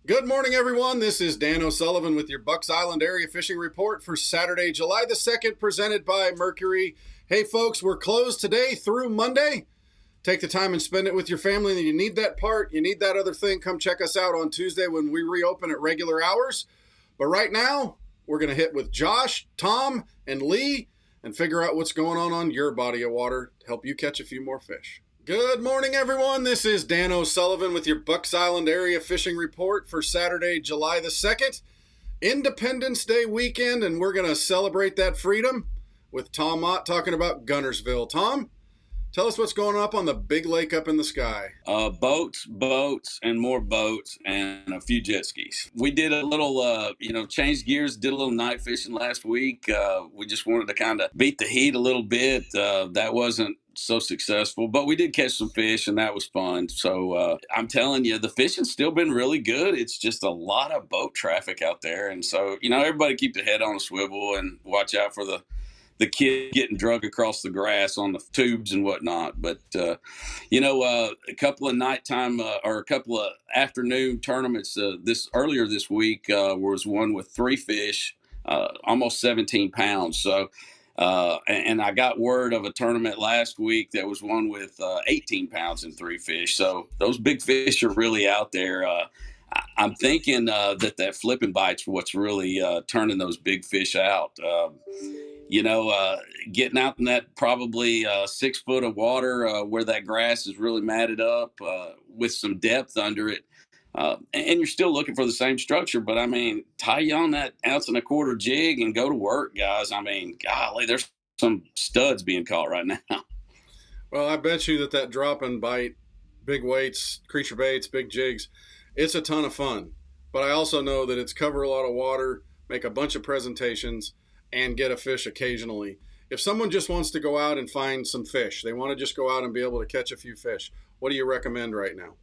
Good morning, everyone. This is Dan O'Sullivan with your Bucks Island Area Fishing Report for Saturday, July the 2nd, presented by Mercury. Hey, folks, we're closed today through Monday. Take the time and spend it with your family. You need that part. You need that other thing. Come check us out on Tuesday when we reopen at regular hours. But right now, we're going to hit with Josh, Tom, and Lee and figure out what's going on your body of water to help you catch a few more fish. Good morning, everyone. This is Dan O'Sullivan with your Bucks Island Area Fishing Report for Saturday, July the 2nd, Independence Day weekend, and we're going to celebrate that freedom with Tom Mott talking about Guntersville. Tom, tell us what's going up on the big lake up in the sky. Boats, and more boats, and a few jet skis. We did a little, changed gears, did a little night fishing last week. We just wanted to kind of beat the heat a little bit. That wasn't so successful, but we did catch some fish, and that was fun. So I'm telling you, the fishing's still been really good. It's just a lot of boat traffic out there. And so, everybody keep their head on a swivel and watch out for the kid getting drug across the grass on the tubes and whatnot. But, a couple of nighttime or a couple of afternoon tournaments earlier this week was one with three fish, almost 17 pounds. So, and I got word of a tournament last week that was one with 18 pounds and three fish. So those big fish are really out there. I'm thinking that flipping bite's what's really turning those big fish out. Getting out in that probably 6 foot of water where that grass is really matted up with some depth under it. And you're still looking for the same structure, but I mean, tie you on that 1.25 ounce jig and go to work, guys. I mean, golly, there's some studs being caught right now. Well, I bet you that drop and bite, big weights, creature baits, big jigs, it's a ton of fun. But I also know that it's cover a lot of water, make a bunch of presentations, and get a fish occasionally. If someone just wants to go out and find some fish, they want to just go out and be able to catch a few fish, what do you recommend right now?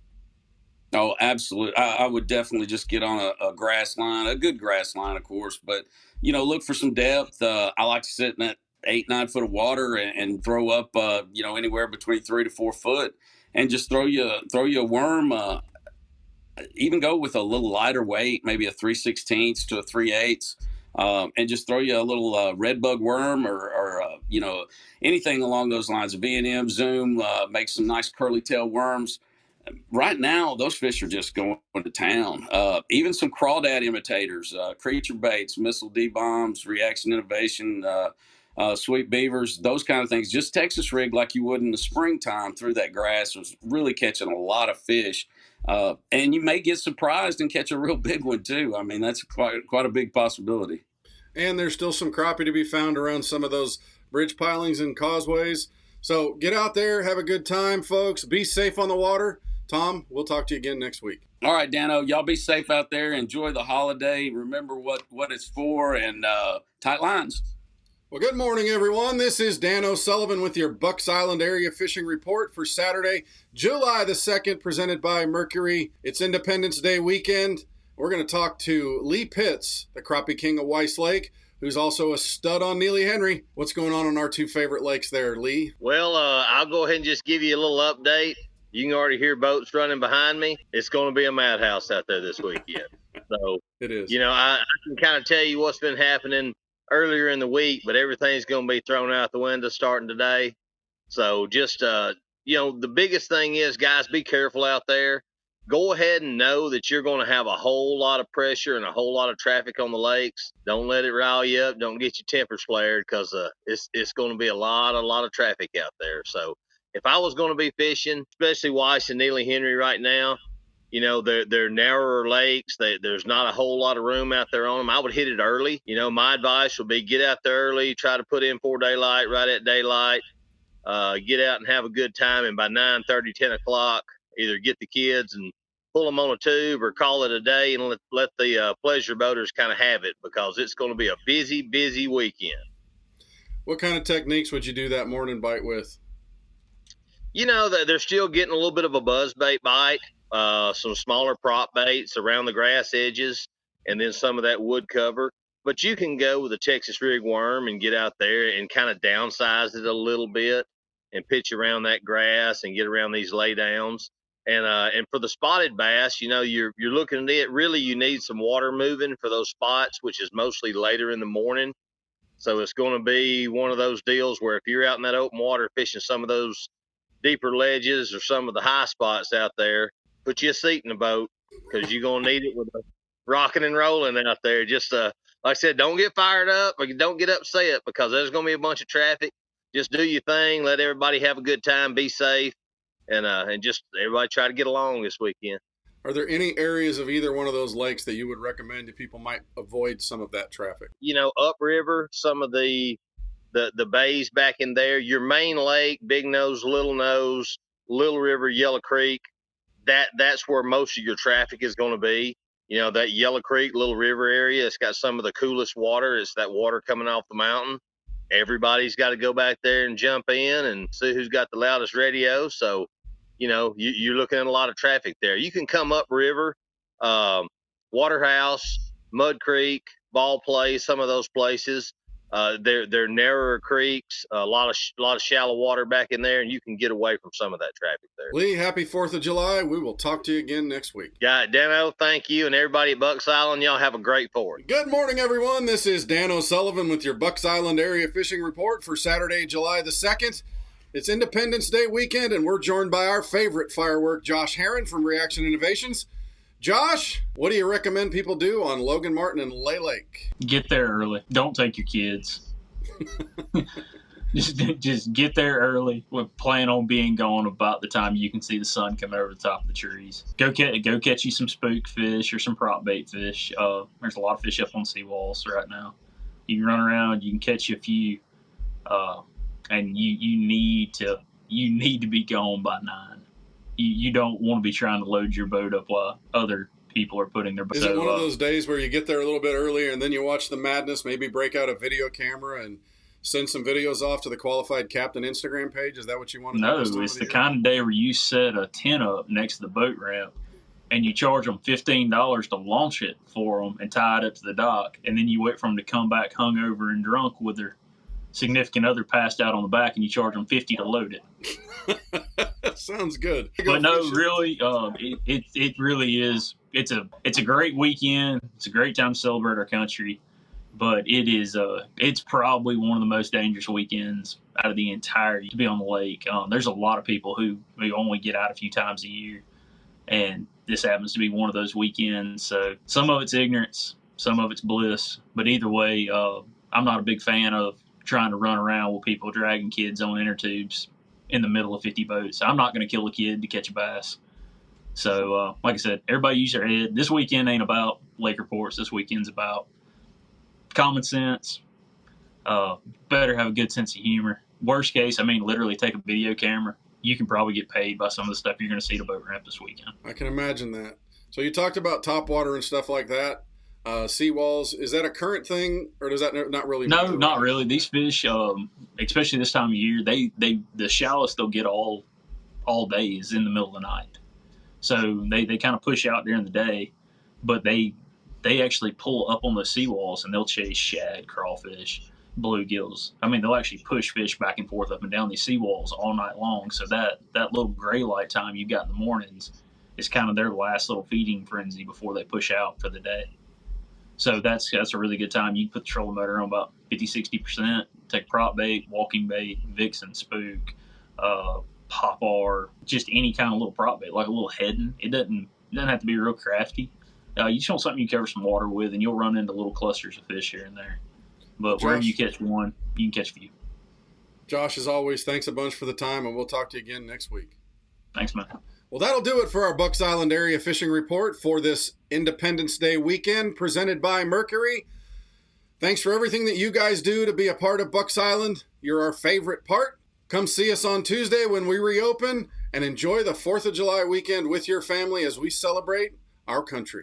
Oh, absolutely. I would definitely just get on a grass line, a good grass line, of course, but, look for some depth. I like to sit in that 8, 9 foot of water and throw up, anywhere between 3 to 4 foot and just throw you a worm. Even go with a little lighter weight, maybe a 3/16 to a 3/8, and just throw you a little red bug worm or anything along those lines. A V&M Zoom, make some nice curly tail worms. Right now, those fish are just going to town. Even some crawdad imitators, creature baits, missile D bombs, reaction innovation, sweet beavers, those kind of things. Just Texas rig like you would in the springtime through that grass was really catching a lot of fish. And you may get surprised and catch a real big one too. I mean, that's quite a big possibility. And there's still some crappie to be found around some of those bridge pilings and causeways. So get out there, have a good time, folks. Be safe on the water. Tom, we'll talk to you again next week. All right, Dano, y'all be safe out there. Enjoy the holiday. Remember what it's for, and tight lines. Well, good morning, everyone. This is Dan O'Sullivan with your Bucks Island Area Fishing Report for Saturday, July the 2nd, presented by Mercury. It's Independence Day weekend. We're going to talk to Lee Pitts, the crappie king of Weiss Lake, who's also a stud on Neely Henry. What's going on our two favorite lakes there, Lee? Well, I'll go ahead and just give you a little update. You can already hear boats running behind me. It's going to be a madhouse out there this weekend. So it is. I can kind of tell you what's been happening earlier in the week, but everything's going to be thrown out the window starting today. So just, the biggest thing is, guys, be careful out there. Go ahead and know that you're going to have a whole lot of pressure and a whole lot of traffic on the lakes. Don't let it rile you up. Don't get your tempers flared, because it's going to be a lot of traffic out there. So if I was going to be fishing, especially Weiss and Neely Henry right now, they're narrower lakes. There's not a whole lot of room out there on them. I would hit it early. My advice would be get out there early, try to put in 4 daylight, right at daylight, get out and have a good time. And by 9:30, 10 o'clock, either get the kids and pull them on a tube or call it a day and let the pleasure boaters kind of have it, because it's going to be a busy weekend. What kind of techniques would you do that morning bite with? They're still getting a little bit of a buzzbait bite, some smaller prop baits around the grass edges, and then some of that wood cover. But you can go with a Texas rig worm and get out there and kind of downsize it a little bit and pitch around that grass and get around these lay downs. And for the spotted bass, you're looking at it. Really, you need some water moving for those spots, which is mostly later in the morning. So it's going to be one of those deals where if you're out in that open water fishing some of those deeper ledges or some of the high spots out there, put you a seat in the boat because you're going to need it with the rocking and rolling out there. Just like I said, don't get fired up or don't get upset because there's going to be a bunch of traffic. Just do your thing. Let everybody have a good time. Be safe. And just everybody try to get along this weekend. Are there any areas of either one of those lakes that you would recommend that people might avoid some of that traffic? Upriver, some of the bays back in there, your main lake, Big Nose, Little River, Yellow Creek, that's where most of your traffic is going to be. That Yellow Creek, Little River area, it's got some of the coolest water. It's that water coming off the mountain. Everybody's got to go back there and jump in and see who's got the loudest radio. So, you're looking at a lot of traffic there. You can come upriver, Waterhouse, Mud Creek, Ball Place, some of those places. They're narrower creeks, a lot of shallow water back in there, and you can get away from some of that traffic there. Lee, happy 4th of July. We will talk to you again next week. Yeah, Dano, thank you, and everybody at Bucks Island, y'all have a great 4th. Good morning, everyone. This is Dan O'Sullivan with your Bucks Island area fishing report for Saturday, July the 2nd. It's Independence Day weekend, and we're joined by our favorite firework, Josh Herron from Reaction Innovations. Josh, what do you recommend people do on Logan Martin and Lay Lake? Get there early. Don't take your kids. just get there early. We plan on being gone about the time you can see the sun come over the top of the trees. Go catch you some spook fish or some prop bait fish. There's a lot of fish up on seawalls right now. You can run around. You can catch a few, and you need to be gone by 9. You don't want to be trying to load your boat up while other people are putting their boat. Is it one of those days where you get there a little bit earlier and then you watch the madness, maybe break out a video camera and send some videos off to the Qualified Captain Instagram page? Is that what you want to do? No, it's the kind of day where you set a tent up next to the boat ramp and you charge them $15 to launch it for them and tie it up to the dock, and then you wait for them to come back hungover and drunk with their significant other passed out on the back, and you charge them $50 to load it. Sounds good. But no, really, it really is. It's a great weekend. It's a great time to celebrate our country. But it's probably one of the most dangerous weekends out of the entire year to be on the lake. There's a lot of people who only get out a few times a year, and this happens to be one of those weekends. So some of it's ignorance, some of it's bliss. But either way, I'm not a big fan of trying to run around with people dragging kids on inner tubes in the middle of 50 boats. I'm not going to kill a kid to catch a bass. So, like I said, everybody use their head. This weekend ain't about lake reports. This weekend's about common sense. Better have a good sense of humor. Worst case, literally take a video camera. You can probably get paid by some of the stuff you're going to see at a boat ramp this weekend. I can imagine that. So you talked about topwater and stuff like that. Seawalls, is that a current thing, or does that not really? No, not really. These fish, especially this time of year, the shallowest they'll get all day is in the middle of the night. So they kind of push out during the day, but they actually pull up on the seawalls and they'll chase shad, crawfish, bluegills. They'll actually push fish back and forth up and down these seawalls all night long. So that little gray light time you got in the mornings is kind of their last little feeding frenzy before they push out for the day. So that's a really good time. You can put the trolling motor on about 50-60%. Take prop bait, walking bait, vixen, spook, popper, just any kind of little prop bait, like a little heading. It doesn't have to be real crafty. You just want something you cover some water with, and you'll run into little clusters of fish here and there. But Josh, wherever you catch one, you can catch a few. Josh, as always, thanks a bunch for the time, and we'll talk to you again next week. Thanks, man. Well, that'll do it for our Bucks Island area fishing report for this Independence Day weekend presented by Mercury. Thanks for everything that you guys do to be a part of Bucks Island. You're our favorite part. Come see us on Tuesday when we reopen, and enjoy the 4th of July weekend with your family as we celebrate our country.